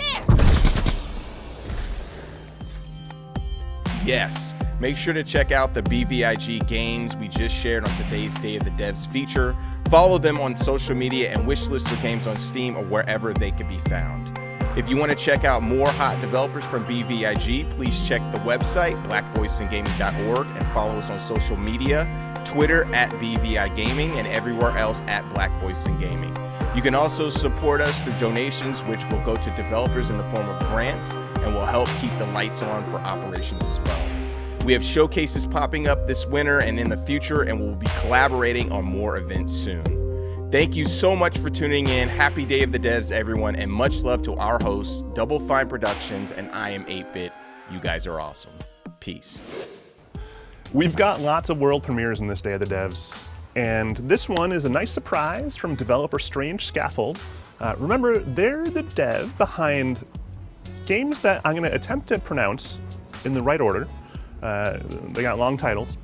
Yes, make sure to check out the BVIG games we just shared on today's Day of the Devs feature. Follow them on social media and wishlist their games on Steam or wherever they can be found. If you want to check out more hot developers from BVIG, please check the website, blackvoiceandgaming.org, and follow us on social media, Twitter @BVIGaming, and everywhere else @BlackVoiceandGaming. You can also support us through donations, which will go to developers in the form of grants and will help keep the lights on for operations as well. We have showcases popping up this winter and in the future, and we'll be collaborating on more events soon. Thank you so much for tuning in. Happy Day of the Devs, everyone, and much love to our hosts, Double Fine Productions and I Am 8-Bit. You guys are awesome. Peace. We've got lots of world premieres in this Day of the Devs, and this one is a nice surprise from developer Strange Scaffold. Remember, they're the dev behind games that I'm going to attempt to pronounce in the right order. They got long titles.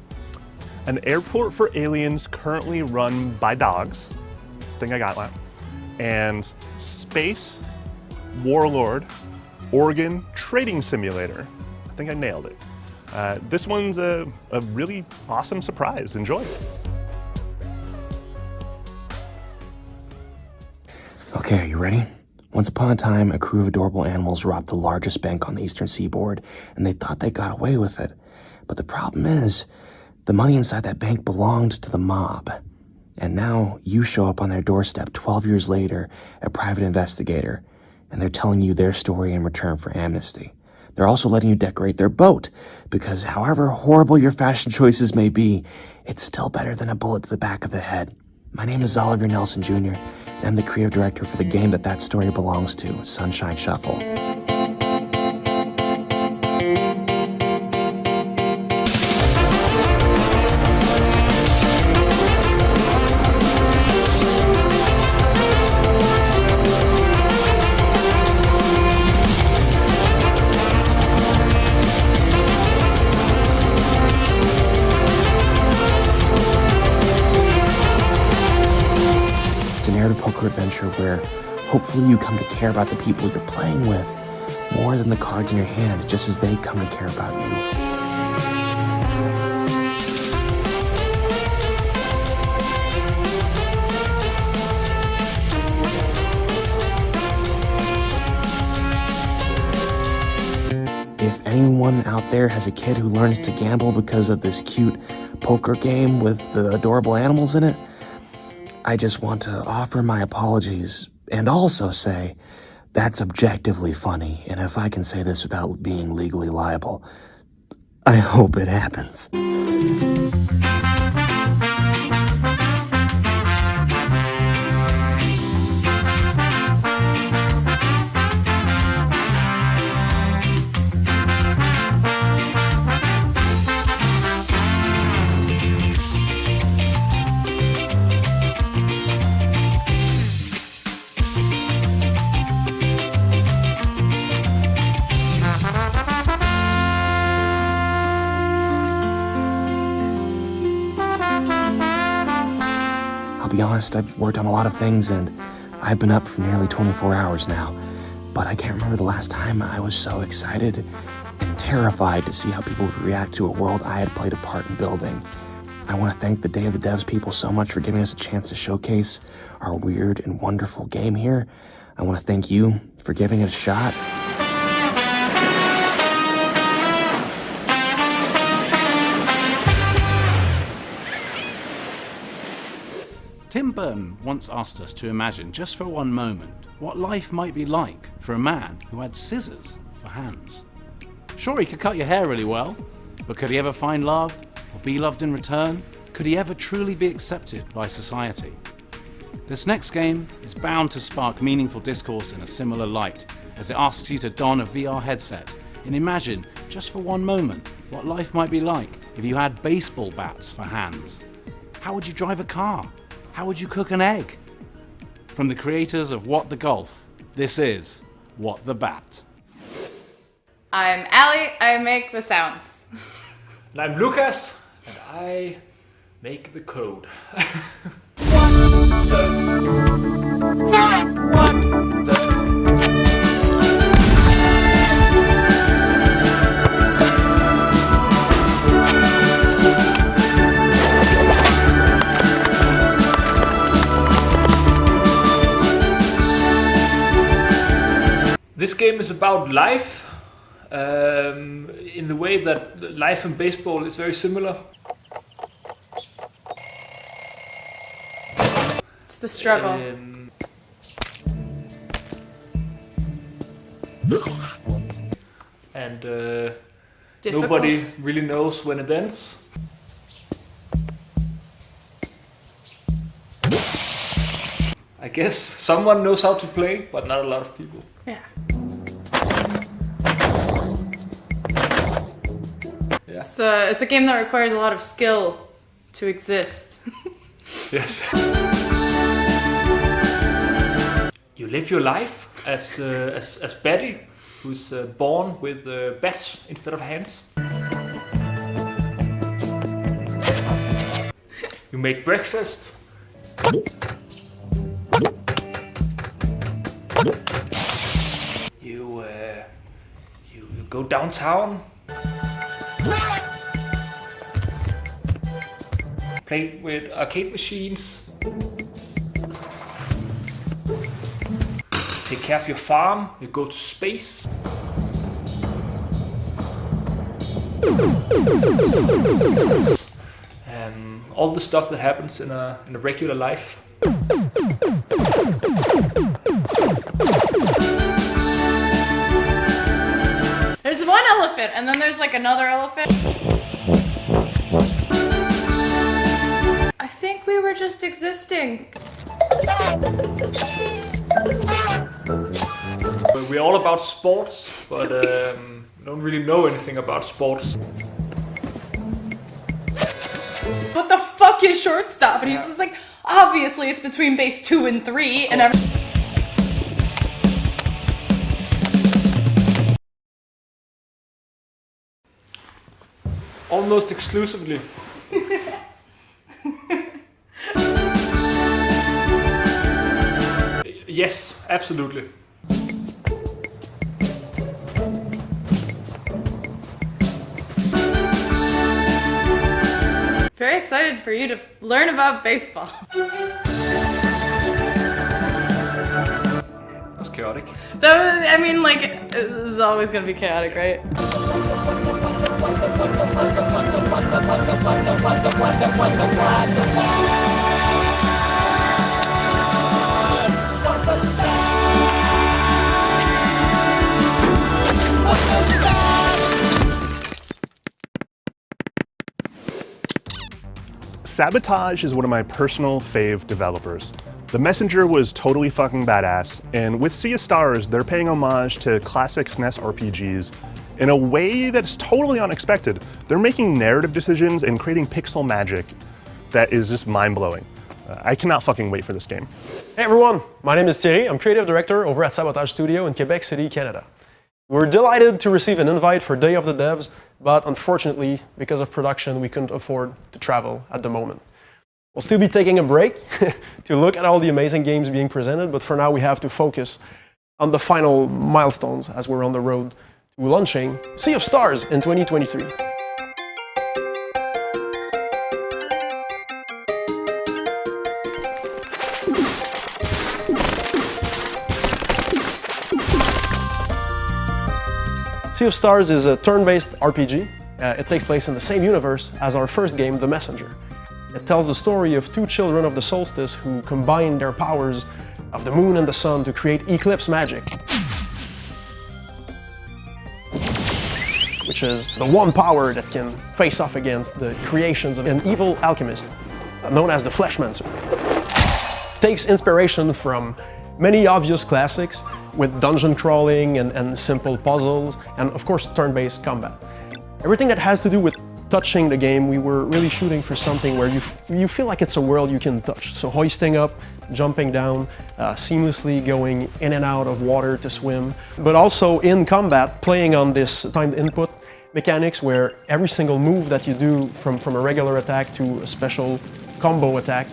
An Airport for Aliens Currently Run by Dogs. I think I got that. And Space Warlord Oregon Trading Simulator. I think I nailed it. This one's a really awesome surprise. Enjoy. Okay, are you ready? Once upon a time, a crew of adorable animals robbed the largest bank on the eastern seaboard, and they thought they got away with it. But the problem is, the money inside that bank belonged to the mob. And now you show up on their doorstep 12 years later, a private investigator, and they're telling you their story in return for amnesty. They're also letting you decorate their boat, because however horrible your fashion choices may be, it's still better than a bullet to the back of the head. My name is Oliver Nelson Jr., and I'm the creative director for the game that story belongs to, Sunshine Shuffle. It's a narrative poker adventure where hopefully you come to care about the people you're playing with more than the cards in your hand, just as they come to care about you. If anyone out there has a kid who learns to gamble because of this cute poker game with the adorable animals in it, I just want to offer my apologies and also say that's objectively funny, and if I can say this without being legally liable, I hope it happens. I'll be honest, I've worked on a lot of things and I've been up for nearly 24 hours now, but I can't remember the last time I was so excited and terrified to see how people would react to a world I had played a part in building. I want to thank the Day of the Devs people so much for giving us a chance to showcase our weird and wonderful game here. I want to thank you for giving it a shot. Tim Burton once asked us to imagine, just for one moment, what life might be like for a man who had scissors for hands. Sure, he could cut your hair really well, but could he ever find love or be loved in return? Could he ever truly be accepted by society? This next game is bound to spark meaningful discourse in a similar light, as it asks you to don a VR headset and imagine, just for one moment, what life might be like if you had baseball bats for hands. How would you drive a car? How would you cook an egg? From the creators of What the Golf, this is What the Bat. I'm Allie, I make the sounds. And I'm Lucas, and I make the code. This game is about life, in the way that life in baseball is very similar. It's the struggle. And nobody really knows when it ends. I guess someone knows how to play, but not a lot of people. Yeah. Yeah. It's a game that requires a lot of skill to exist. Yes. You live your life as Betty, who's born with bats instead of hands. You make breakfast. You go downtown. Play with arcade machines. Take care of your farm. You go to space. All the stuff that happens in a regular life. There's one elephant, and then there's like another elephant. I think we were just existing. We're all about sports, but don't really know anything about sports. What the fuck is shortstop? And he's just like, obviously it's between base 2 and 3, and Almost exclusively. Yes, absolutely. very excited for you to learn about baseball. That's chaotic. That was, I mean, like, it is always gonna be chaotic, right? Sabotage is one of my personal fave developers. The Messenger was totally fucking badass, and with Sea of Stars, they're paying homage to classic SNES RPGs in a way that's totally unexpected. They're making narrative decisions and creating pixel magic that is just mind-blowing. I cannot fucking wait for this game. Hey everyone, my name is Thierry. I'm creative director over at Sabotage Studio in Quebec City, Canada. We're delighted to receive an invite for Day of the Devs, but unfortunately, because of production, we couldn't afford to travel at the moment. We'll still be taking a break to look at all the amazing games being presented, but for now we have to focus on the final milestones as we're on the road to launching Sea of Stars in 2023. Sea of Stars is a turn-based RPG. It takes place in the same universe as our first game, The Messenger. It tells the story of two children of the solstice who combine their powers of the moon and the sun to create eclipse magic, which is the one power that can face off against the creations of an evil alchemist known as the Fleshmancer. It takes inspiration from many obvious classics with dungeon crawling and simple puzzles, and of course turn-based combat. Everything that has to do with touching the game, we were really shooting for something where you feel like it's a world you can touch. So hoisting up, jumping down, seamlessly going in and out of water to swim, but also in combat, playing on this timed input mechanics where every single move that you do from a regular attack to a special combo attack,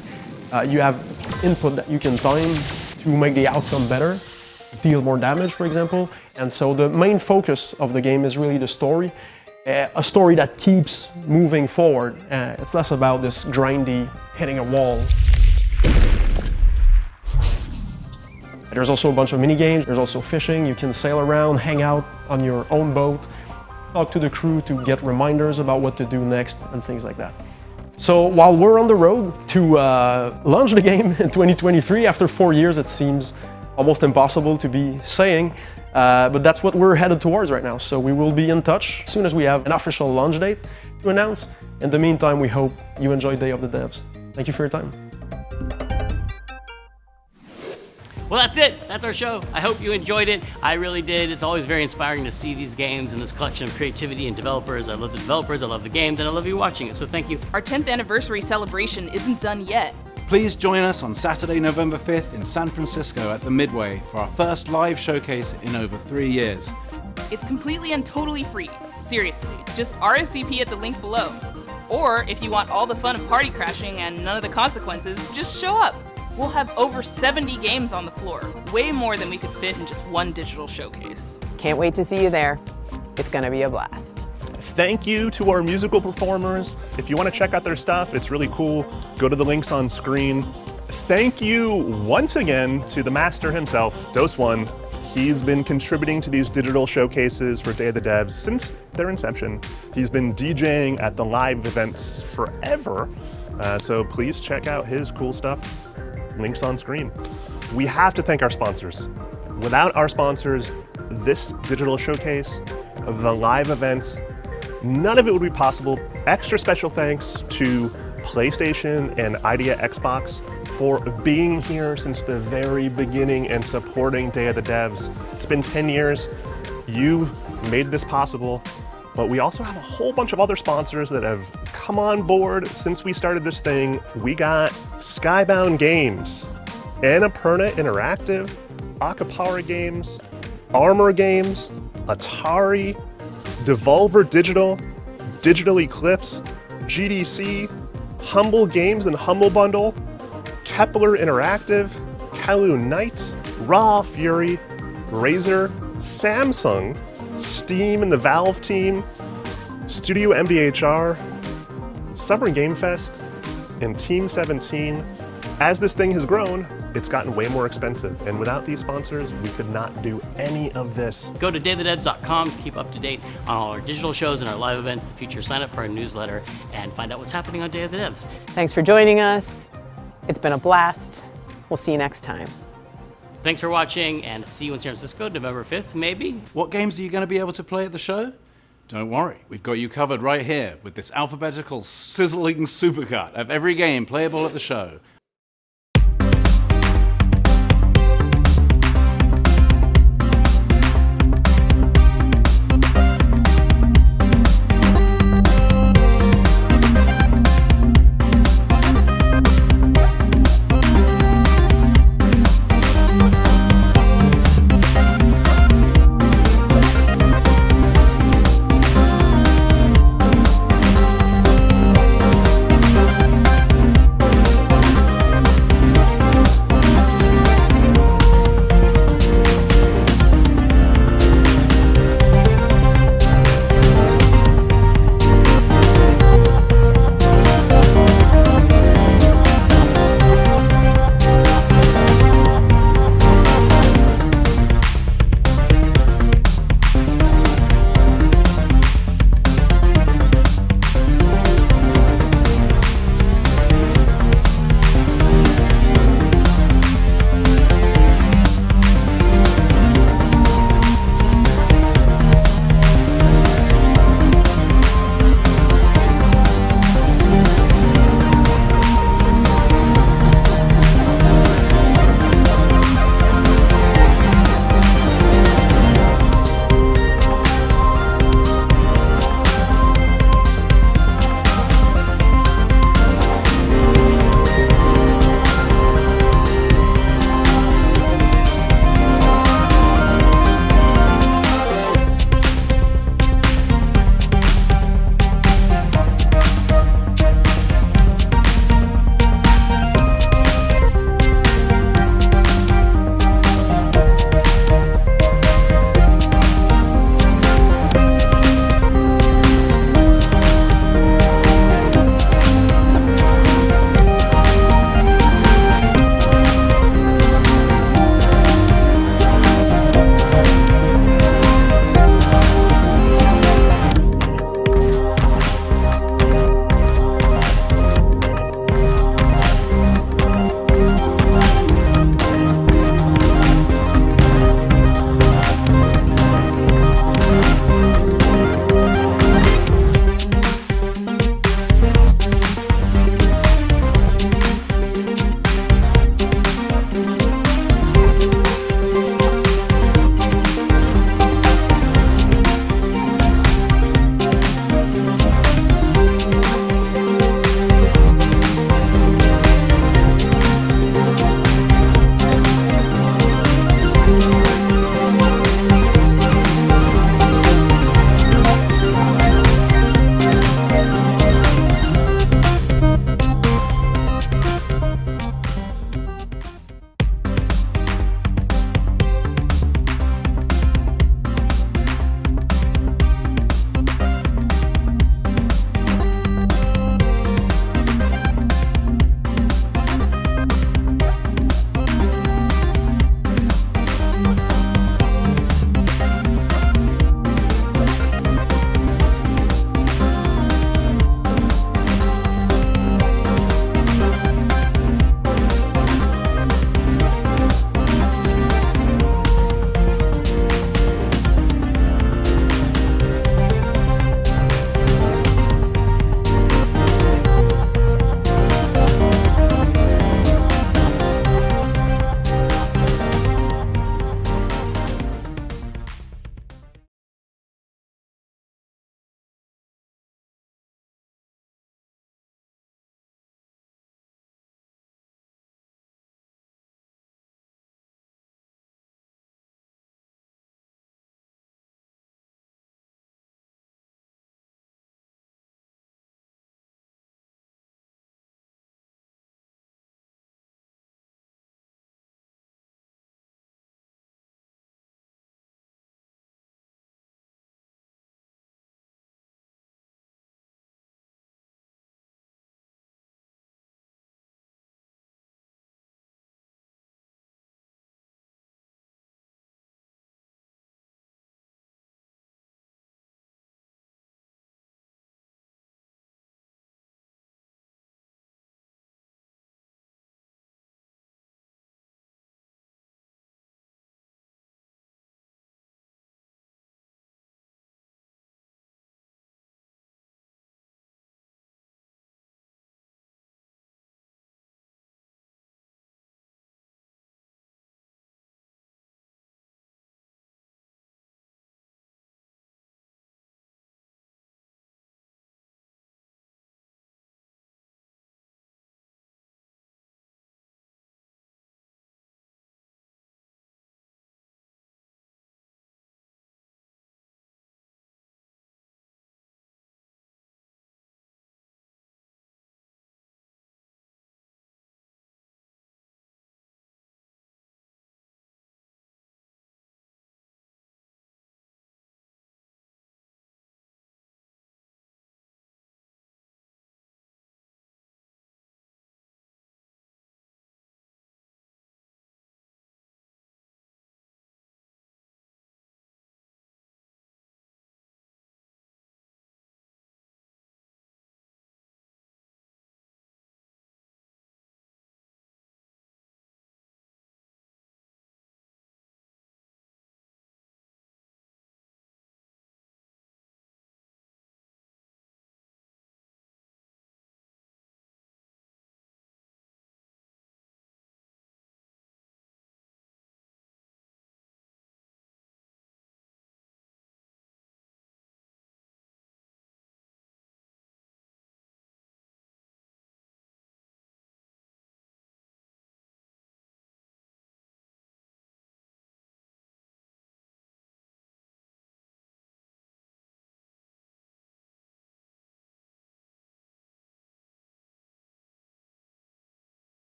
you have input that you can time to make the outcome better, deal more damage, for example. And so the main focus of the game is really the story, a story that keeps moving forward. It's less about this grindy hitting a wall. There's also a bunch of mini games. There's also fishing. You can sail around, hang out on your own boat, talk to the crew to get reminders about what to do next and things like that. So while we're on the road to launch the game in 2023, after 4 years, it seems almost impossible to be saying, but that's what we're headed towards right now. So we will be in touch as soon as we have an official launch date to announce. In the meantime, we hope you enjoy Day of the Devs. Thank you for your time. Well, that's it. That's our show. I hope you enjoyed it. I really did. It's always very inspiring to see these games and this collection of creativity and developers. I love the developers, I love the games, and I love you watching it, so thank you. Our 10th anniversary celebration isn't done yet. Please join us on Saturday, November 5th in San Francisco at the Midway for our first live showcase in over 3 years. It's completely and totally free. Seriously, just RSVP at the link below. Or if you want all the fun of party crashing and none of the consequences, just show up. We'll have over 70 games on the floor, way more than we could fit in just one digital showcase. Can't wait to see you there. It's gonna be a blast. Thank you to our musical performers. If you want to check out their stuff, it's really cool. Go to the links on screen. Thank you once again to the master himself, Dose1. He's been contributing to these digital showcases for Day of the Devs since their inception. He's been DJing at the live events forever. So please check out his cool stuff. Links on screen. We have to thank our sponsors. Without our sponsors, this digital showcase the live events. None of it would be possible. Extra special thanks to PlayStation and Idea Xbox for being here since the very beginning and supporting Day of the Devs. It's been 10 years. You made this possible, but we also have a whole bunch of other sponsors that have come on board since we started this thing. We got Skybound Games, Annapurna Interactive, Acapara Games, Armor Games, Atari, Devolver Digital, Digital Eclipse, GDC, Humble Games and Humble Bundle, Kepler Interactive, Kalu Knights, Raw Fury, Razer, Samsung, Steam and the Valve team, Studio MBHR, Summer Game Fest, and Team 17. As this thing has grown, it's gotten way more expensive, and without these sponsors, we could not do any of this. Go to dayofthedevs.com to keep up to date on all our digital shows and our live events in the future. Sign up for our newsletter and find out what's happening on Day of the Devs. Thanks for joining us. It's been a blast. We'll see you next time. Thanks for watching, and see you in San Francisco, November 5th, maybe? What games are you going to be able to play at the show? Don't worry, we've got you covered right here with this alphabetical sizzling supercut of every game playable at the show.